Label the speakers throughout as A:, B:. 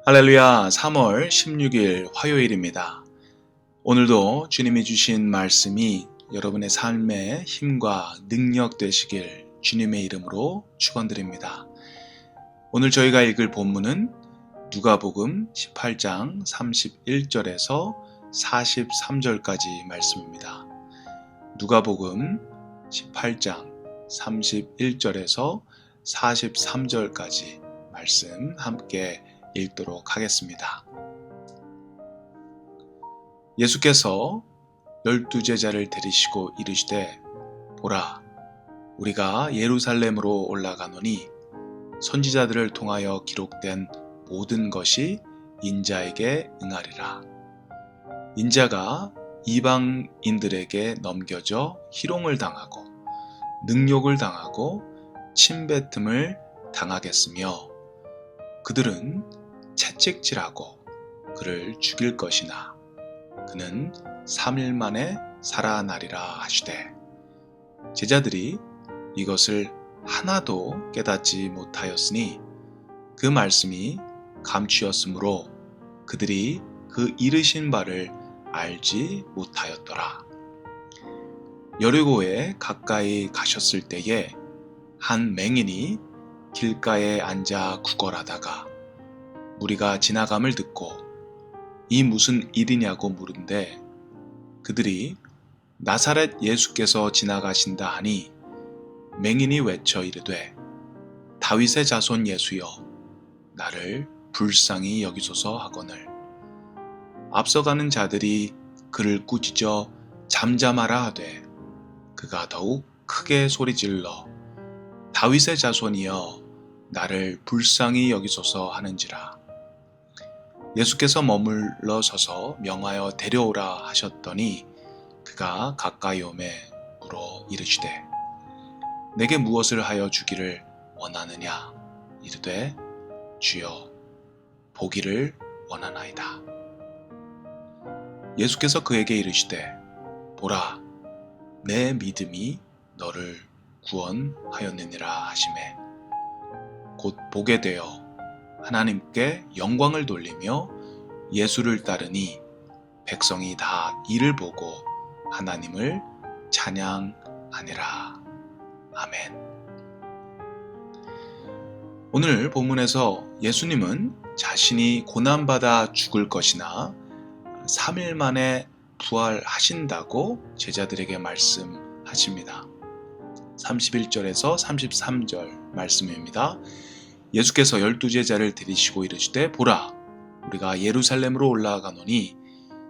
A: 할렐루야, 3월 16일 화요일입니다. 오늘도 주님이 주신 말씀이 여러분의 삶의 힘과 능력 되시길 주님의 이름으로 축원드립니다. 오늘 저희가 읽을 본문은 누가복음 18장 31절에서 43절까지 말씀입니다. 누가복음 18장 31절에서 43절까지 말씀 함께 읽도록 하겠습니다. 예수께서 12제자를 데리시고 이르시되 보라, 우리가 예루살렘으로 올라가노니 선지자들을 통하여 기록된 모든 것이 인자에게 응하리라. 인자가 이방인들에게 넘겨져 희롱을 당하고 능욕을 당하고 침뱉음을 당하겠으며 그들은 채찍질하고 그를 죽일 것이나 그는 3일 만에 살아나리라 하시되 제자들이 이것을 하나도 깨닫지 못하였으니 그 말씀이 감추었으므로 그들이 그 이르신 바를 알지 못하였더라. 여리고에 가까이 가셨을 때에 한 맹인이 길가에 앉아 구걸하다가 무리가 지나감을 듣고 이 무슨 일이냐고 물은데 그들이 나사렛 예수께서 지나가신다 하니 맹인이 외쳐 이르되 다윗의 자손 예수여 나를 불쌍히 여기소서 하거늘 앞서가는 자들이 그를 꾸짖어 잠잠하라 하되 그가 더욱 크게 소리질러 다윗의 자손이여 나를 불쌍히 여기소서 하는지라. 예수께서 머물러 서서 명하여 데려오라 하셨더니 그가 가까이 오매 물어 이르시되 내게 무엇을 하여 주기를 원하느냐 이르되 주여 보기를 원하나이다. 예수께서 그에게 이르시되 보라 내 믿음이 너를 구원하였느니라 하시매 곧 보게 되어 하나님께 영광을 돌리며 예수를 따르니 백성이 다 이를 보고 하나님을 찬양하니라. 아멘. 오늘 본문에서 예수님은 자신이 고난받아 죽을 것이나 3일 만에 부활하신다고 제자들에게 말씀하십니다. 31절에서 33절 말씀입니다. 예수께서 12제자를 데리시고 이르시되 보라 우리가 예루살렘으로 올라가노니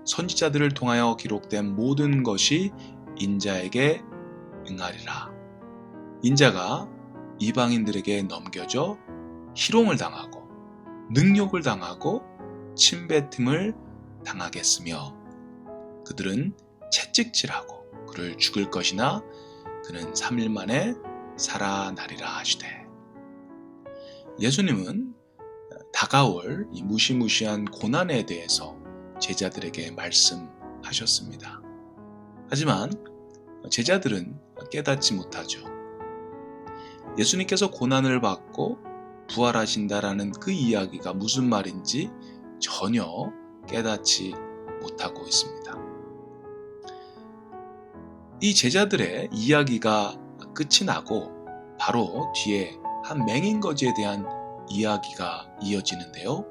A: 선지자들을 통하여 기록된 모든 것이 인자에게 응하리라. 인자가 이방인들에게 넘겨져 희롱을 당하고 능욕을 당하고 침뱉음을 당하겠으며 그들은 채찍질하고 그를 죽일 것이나 그는 3일 만에 살아나리라 하시되 예수님은 다가올 이 무시무시한 고난에 대해서 제자들에게 말씀하셨습니다. 하지만 제자들은 깨닫지 못하죠. 예수님께서 고난을 받고 부활하신다라는 그 이야기가 무슨 말인지 전혀 깨닫지 못하고 있습니다. 이 제자들의 이야기가 끝이 나고 바로 뒤에 한 맹인거지에 대한 이야기가 이어지는데요.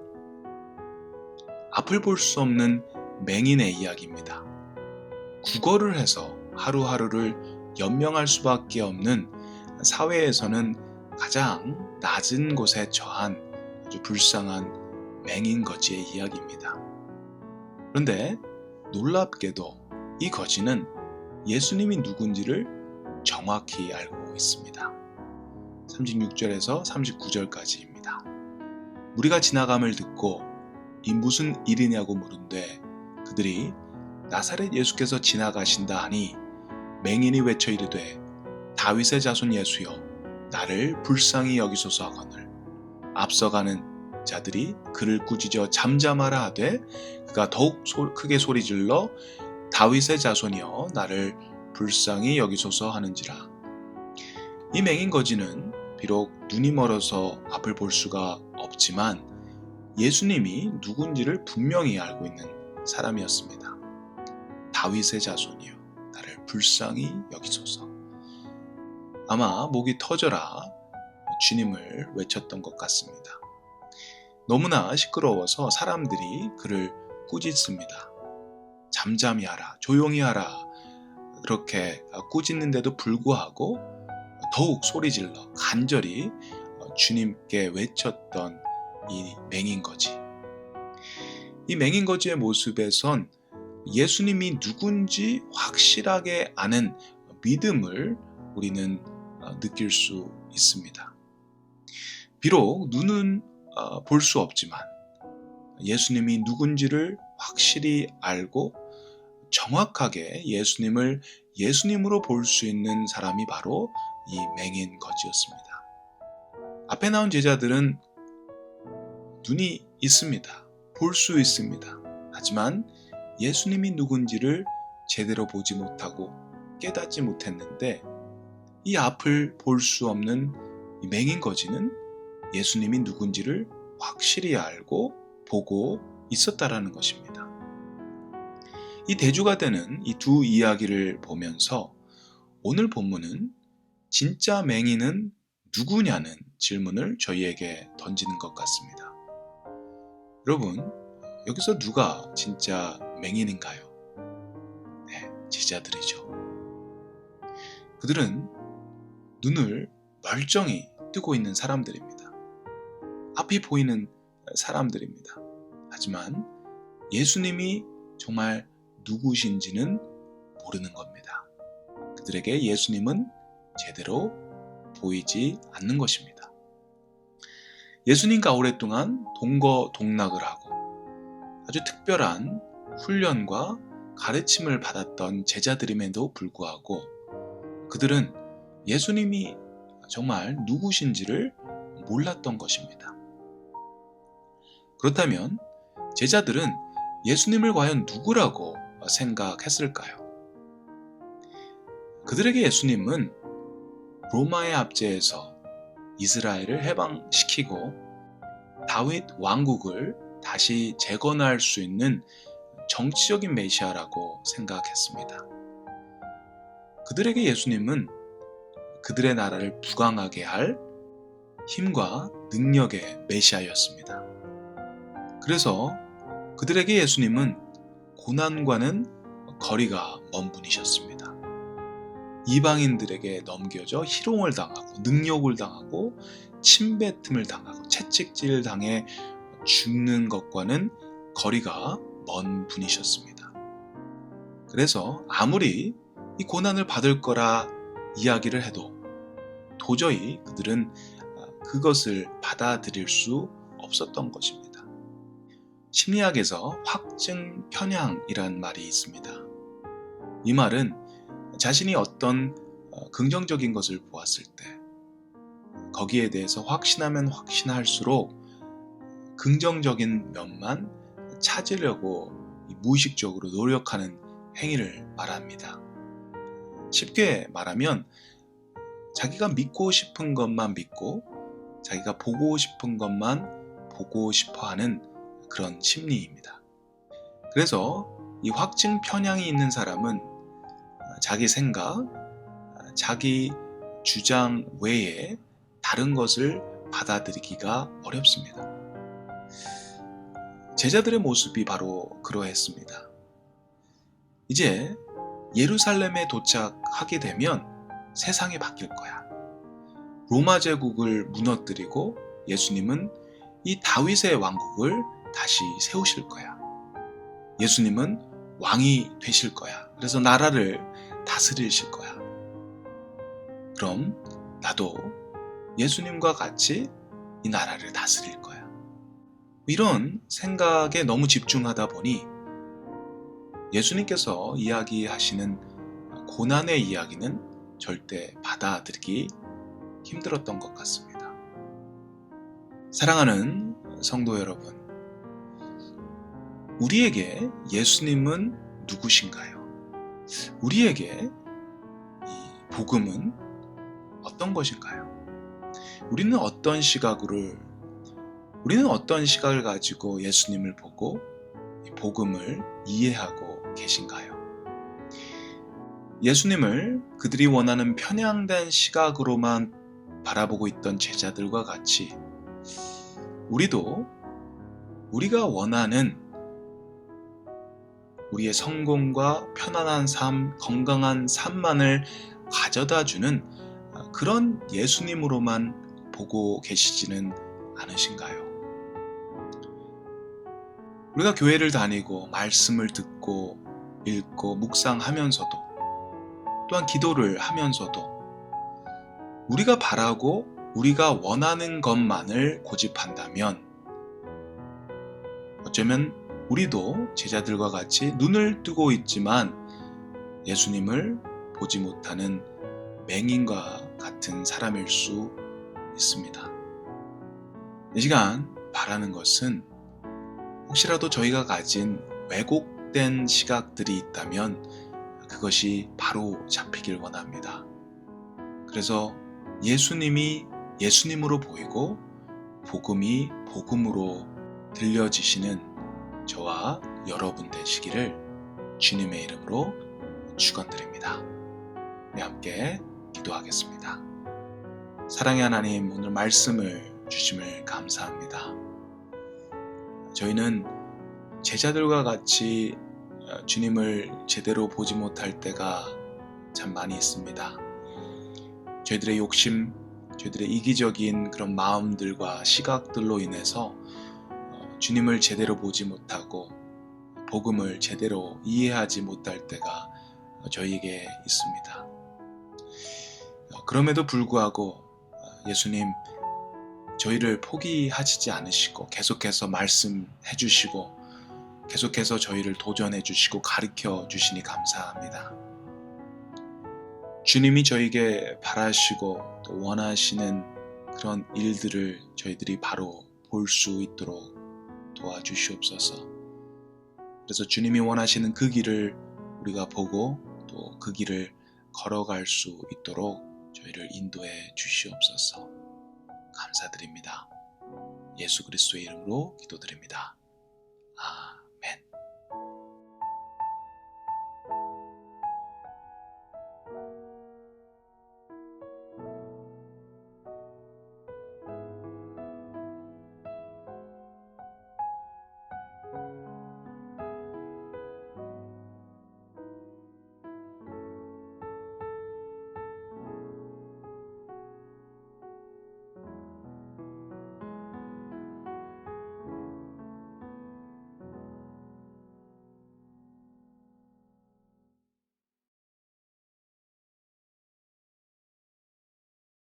A: 앞을 볼 수 없는 맹인의 이야기입니다. 구걸을 해서 하루하루를 연명할 수밖에 없는 사회에서는 가장 낮은 곳에 처한 아주 불쌍한 맹인거지의 이야기입니다. 그런데 놀랍게도 이 거지는 예수님이 누군지를 정확히 알고 있습니다. 36절에서 39절까지입니다. 무리가 지나감을 듣고 이 무슨 일이냐고 물은데 그들이 나사렛 예수께서 지나가신다 하니 맹인이 외쳐 이르되 다윗의 자손 예수여 나를 불쌍히 여기소서 하거늘 앞서가는 자들이 그를 꾸짖어 잠잠하라 하되 그가 더욱 크게 소리질러 다윗의 자손이여 나를 불쌍히 여기소서 하는지라. 이 맹인 거지는 비록 눈이 멀어서 앞을 볼 수가 없지만 예수님이 누군지를 분명히 알고 있는 사람이었습니다. 다윗의 자손이여 나를 불쌍히 여기소서. 아마 목이 터져라 주님을 외쳤던 것 같습니다. 너무나 시끄러워서 사람들이 그를 꾸짖습니다. 잠잠히 하라, 조용히 하라. 그렇게 꾸짖는데도 불구하고 더욱 소리질러 간절히 주님께 외쳤던 이 맹인거지. 이 맹인거지의 모습에선 예수님이 누군지 확실하게 아는 믿음을 우리는 느낄 수 있습니다. 비록 눈은 볼 수 없지만 예수님이 누군지를 확실히 알고 정확하게 예수님을 예수님으로 볼 수 있는 사람이 바로 이 맹인거지였습니다. 앞에 나온 제자들은 눈이 있습니다. 볼 수 있습니다. 하지만 예수님이 누군지를 제대로 보지 못하고 깨닫지 못했는데 이 앞을 볼 수 없는 이 맹인거지는 예수님이 누군지를 확실히 알고 보고 있었다라는 것입니다. 이 대조가 되는 이 두 이야기를 보면서 오늘 본문은 진짜 맹인은 누구냐는 질문을 저희에게 던지는 것 같습니다. 여러분, 여기서 누가 진짜 맹인인가요? 네, 제자들이죠. 그들은 눈을 멀쩡히 뜨고 있는 사람들입니다. 앞이 보이는 사람들입니다. 하지만 예수님이 정말 누구신지는 모르는 겁니다. 그들에게 예수님은 제대로 보이지 않는 것입니다. 예수님과 오랫동안 동거동락을 하고 아주 특별한 훈련과 가르침을 받았던 제자들임에도 불구하고 그들은 예수님이 정말 누구신지를 몰랐던 것입니다. 그렇다면 제자들은 예수님을 과연 누구라고 생각했을까요? 그들에게 예수님은 로마의 압제에서 이스라엘을 해방시키고 다윗 왕국을 다시 재건할 수 있는 정치적인 메시아라고 생각했습니다. 그들에게 예수님은 그들의 나라를 부강하게 할 힘과 능력의 메시아였습니다. 그래서 그들에게 예수님은 고난과는 거리가 먼 분이셨습니다. 이방인들에게 넘겨져 희롱을 당하고 능욕을 당하고 침뱉음을 당하고 채찍질 당해 죽는 것과는 거리가 먼 분이셨습니다. 그래서 아무리 이 고난을 받을 거라 이야기를 해도 도저히 그들은 그것을 받아들일 수 없었던 것입니다. 심리학에서 확증 편향이란 말이 있습니다. 이 말은 자신이 어떤 긍정적인 것을 보았을 때 거기에 대해서 확신하면 확신할수록 긍정적인 면만 찾으려고 무의식적으로 노력하는 행위를 말합니다. 쉽게 말하면 자기가 믿고 싶은 것만 믿고 자기가 보고 싶은 것만 보고 싶어하는 그런 심리입니다. 그래서 이 확증 편향이 있는 사람은 자기 생각, 자기 주장 외에 다른 것을 받아들이기가 어렵습니다. 제자들의 모습이 바로 그러했습니다. 이제 예루살렘에 도착하게 되면 세상이 바뀔 거야. 로마 제국을 무너뜨리고 예수님은 이 다윗의 왕국을 다시 세우실 거야. 예수님은 왕이 되실 거야. 그래서 나라를 다스리실 거야. 그럼 나도 예수님과 같이 이 나라를 다스릴 거야. 이런 생각에 너무 집중하다 보니 예수님께서 이야기하시는 고난의 이야기는 절대 받아들이기 힘들었던 것 같습니다. 사랑하는 성도 여러분, 우리에게 예수님은 누구신가요? 우리에게 이 복음은 어떤 것인가요? 우리는 어떤 시각으로 우리는 어떤 시각을 가지고 예수님을 보고 이 복음을 이해하고 계신가요? 예수님을 그들이 원하는 편향된 시각으로만 바라보고 있던 제자들과 같이 우리도 우리가 원하는 우리의 성공과 편안한 삶, 건강한 삶만을 가져다주는 그런 예수님으로만 보고 계시지는 않으신가요? 우리가 교회를 다니고 말씀을 듣고 읽고 묵상하면서도 또한 기도를 하면서도 우리가 바라고 우리가 원하는 것만을 고집한다면 어쩌면 우리도 제자들과 같이 눈을 뜨고 있지만 예수님을 보지 못하는 맹인과 같은 사람일 수 있습니다. 이 시간 바라는 것은 혹시라도 저희가 가진 왜곡된 시각들이 있다면 그것이 바로 잡히길 원합니다. 그래서 예수님이 예수님으로 보이고 복음이 복음으로 들려지시는 저와 여러분 되시기를 주님의 이름으로 축원드립니다. 우리 함께 기도하겠습니다. 사랑의 하나님, 오늘 말씀을 주심을 감사합니다. 저희는 제자들과 같이 주님을 제대로 보지 못할 때가 참 많이 있습니다. 저희들의 욕심, 저희들의 이기적인 그런 마음들과 시각들로 인해서 주님을 제대로 보지 못하고 복음을 제대로 이해하지 못할 때가 저희에게 있습니다. 그럼에도 불구하고 예수님, 저희를 포기하시지 않으시고 계속해서 말씀해 주시고 계속해서 저희를 도전해 주시고 가르쳐 주시니 감사합니다. 주님이 저에게 바라시고 또 원하시는 그런 일들을 저희들이 바로 볼 수 있도록 도와주시옵소서. 그래서 주님이 원하시는 그 길을 우리가 보고 또 그 길을 걸어갈 수 있도록 저희를 인도해 주시옵소서. 감사드립니다. 예수 그리스도의 이름으로 기도드립니다.